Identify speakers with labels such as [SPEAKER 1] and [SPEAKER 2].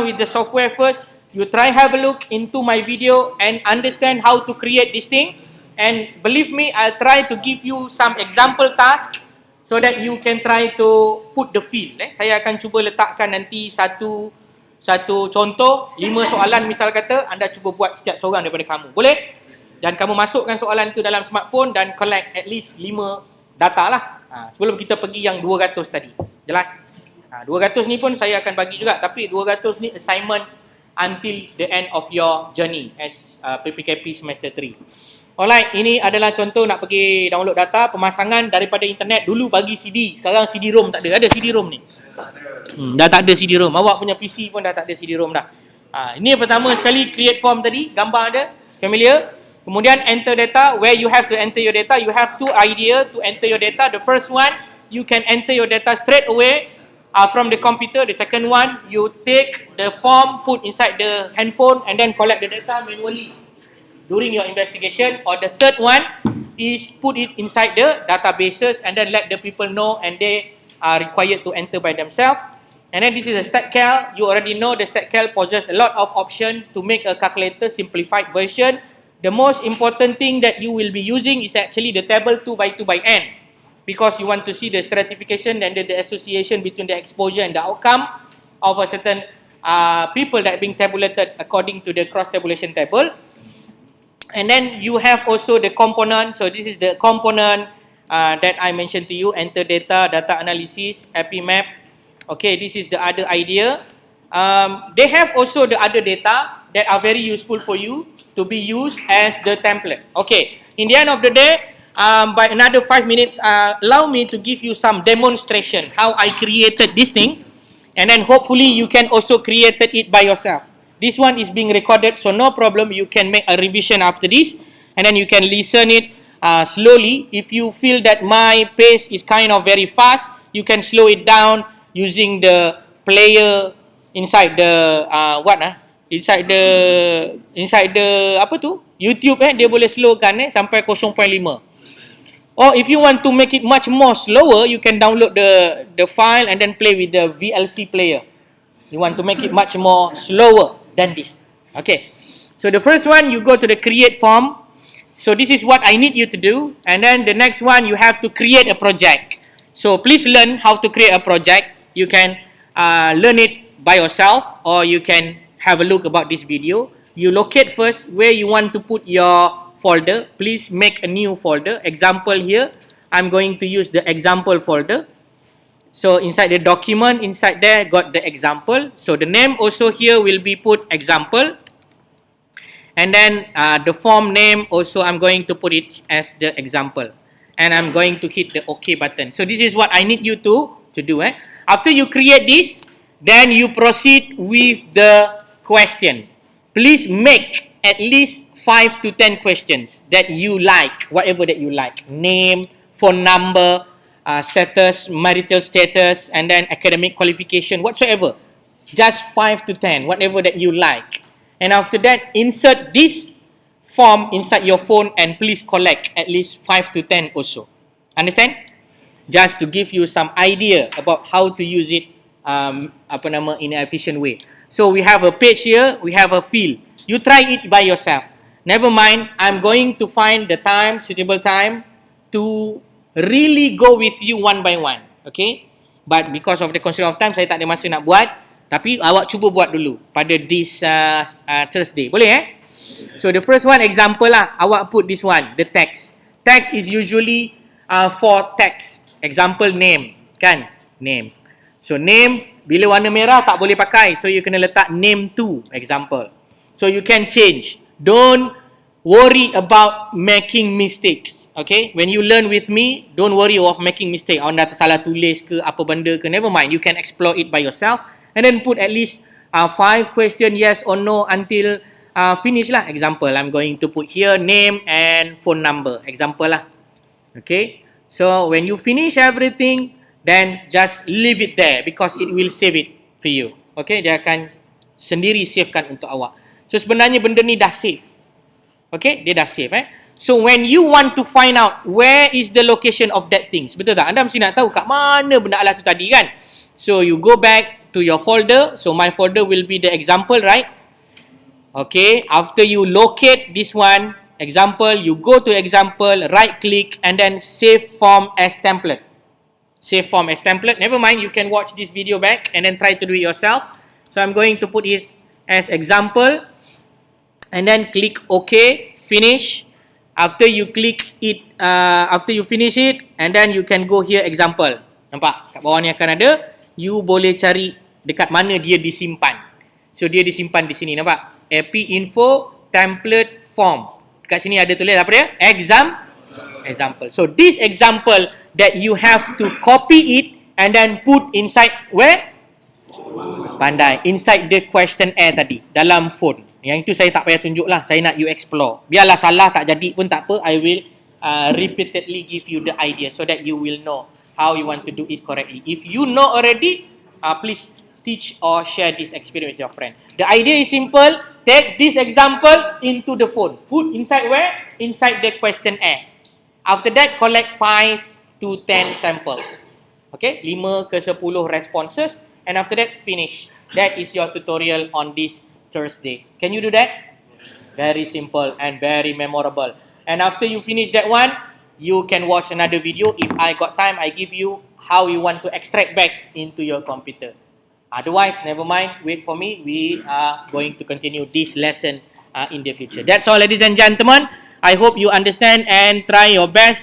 [SPEAKER 1] with the software first. You try have a look into my video and understand how to create this thing. And believe me, I'll try to give you some example task so that you can try to put the feel. Saya akan cuba letakkan nanti satu contoh, 5 soalan misal kata, anda cuba buat setiap seorang daripada kamu. Boleh? Dan kamu masukkan soalan itu dalam smartphone dan collect at least 5 data lah. Sebelum kita pergi yang 200 tadi. Jelas? 200 ni pun saya akan bagi juga, tapi 200 ni assignment until the end of your journey as PPKP semester 3. Alright, ini adalah contoh nak pergi download data, pemasangan daripada internet. Dulu bagi CD, sekarang CD-ROM tak ada. Ada CD-ROM ni? Dah tak ada CD-ROM. Awak punya PC pun dah tak ada CD-ROM dah. Ini yang pertama sekali, create form tadi, gambar ada, familiar. Kemudian enter data, where you have to enter your data. You have 2 idea to enter your data. The first one, you can enter your data straight away from the computer. The second one, you take the form, put inside the handphone and then collect the data manually during your investigation. Or the third one is put it inside the databases and then let the people know and they are required to enter by themselves. And then this is a StatCal. You already know the StatCal possesses a lot of options to make a calculator simplified version. The most important thing that you will be using is actually the table 2 by 2 by n, because you want to see the stratification and the association between the exposure and the outcome of a certain people that being tabulated according to the cross tabulation table. And then you have also the component. So this is the component that I mentioned to you: enter data, data analysis, Epimap. Okay, this is the other idea. They have also the other data that are very useful for you to be used as the template. Okay, in the end of the day, by another 5 minutes, allow me to give you some demonstration how I created this thing, and then hopefully you can also create it by yourself. This one is being recorded, so no problem. You can make a revision after this, and then you can listen it slowly. If you feel that my pace is kind of very fast, you can slow it down using the player inside the inside the apa tu, YouTube dia boleh slowkan sampai 0.5. Or if you want to make it much more slower, you can download the file and then play with the VLC player. You want to make it much more slower than this. Okay. So the first one, you go to the create form. So this is what I need you to do. And then the next one, you have to create a project. So please learn how to create a project. You can learn it by yourself, or you can have a look about this video. You locate first where you want to put your folder. Please make a new folder. Example here, I'm going to use the example folder. So inside the document, inside there got the example. So the name also here will be put example. And then the form name also I'm going to put it as the example. And I'm going to hit the OK button. So this is what I need you to do. After you create this, then you proceed with the question. Please make at least 5 to 10 questions that you like, whatever that you like. Name, phone number, status, marital status, and then academic qualification, whatsoever. Just 5 to 10, whatever that you like. And after that, insert this form inside your phone and please collect at least 5 to 10 also. Understand? Just to give you some idea about how to use it in an efficient way. So we have a page here, we have a field. You try it by yourself. Never mind, I'm going to find the time, suitable time to really go with you one by one. Okay? But because of the constraint of time, saya tak ada masa nak buat. Tapi awak cuba buat dulu pada this Thursday. Boleh So the first one, example lah. Awak put this one, the text. Text is usually for text. Example name, kan? Name. So name, bila warna merah tak boleh pakai. So you kena letak name to, example. So you can change. Don't worry about making mistakes. Okay? When you learn with me, don't worry of making mistake. Awak dah tersalah tulis ke apa benda ke, never mind. You can explore it by yourself. And then put at least 5 question yes or no until finish lah. Example, I'm going to put here name and phone number. Example lah. Okay? So when you finish everything, then just leave it there because it will save it for you. Okay? Dia akan sendiri savekan untuk awak. So sebenarnya benda ni dah save. Okay? Dia dah save. So when you want to find out where is the location of that things, betul tak? Anda mesti nak tahu kat mana benda alat tu tadi kan? So you go back to your folder. So my folder will be the example, right? Okay, after you locate this one, example, you go to example, right click, and then save form as template. Save form as template. Never mind, you can watch this video back and then try to do it yourself. So I'm going to put it as example, and then click OK, finish. After you click it, after you finish it, and then you can go here example. Nampak? Kat bawah ni akan ada. You boleh cari dekat mana dia disimpan. So dia disimpan di sini, nampak? Epi info template form. Dekat sini ada tulis apa dia? Example. So this example that you have to copy it and then put inside where? Pandai. Inside the questionnaire tadi, dalam phone. Yang itu saya tak payah tunjuk lah. Saya nak you explore. Biarlah salah tak jadi pun tak apa. I will repeatedly give you the idea so that you will know how you want to do it correctly. If you know already, please teach or share this experience with your friend. The idea is simple. Take this example into the phone. Put inside where? Inside the questionnaire. After that, collect 5 to 10 samples. Okay? 5 ke 10 responses. And after that, finish. That is your tutorial on this Thursday. Can you do that? Very simple and very memorable. And after you finish that one, you can watch another video. If I got time, I give you how you want to extract back into your computer. Otherwise, never mind. Wait for me. We are going to continue this lesson in the future. That's all, ladies and gentlemen. I hope you understand and try your best.